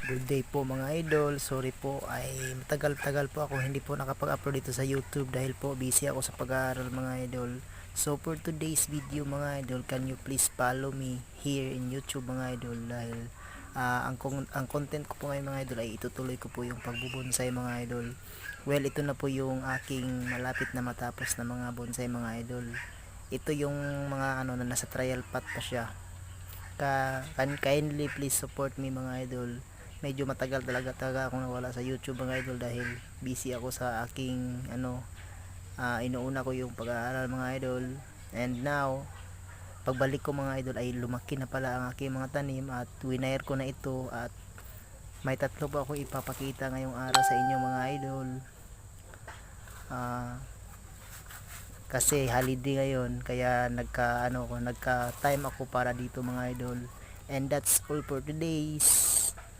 Good day po mga idol. Sorry po ay matagal-tagal po ako hindi po nakapag-upload dito sa YouTube dahil po busy ako sa pag-aaral mga idol. So for today's video mga idol, can you please follow me here in YouTube mga idol dahil ang content ko po ngayon mga idol ay itutuloy ko po yung pagbubonsai mga idol. Well, ito na po yung aking malapit na matapos na mga bonsai mga idol. Ito yung mga ano na nasa trial pot pa siya. Kindly please support me mga idol. Medyo matagal talaga akong nawala sa YouTube mga idol dahil busy ako sa aking inuuna ko yung pag-aaral mga idol. And now pagbalik ko mga idol ay lumaki na pala ang aking mga tanim at winair ko na ito at may tatlo pa ako ipapakita ngayong araw sa inyo mga idol. Kasi holiday ngayon kaya nagka time ako para dito mga idol. And that's all for today's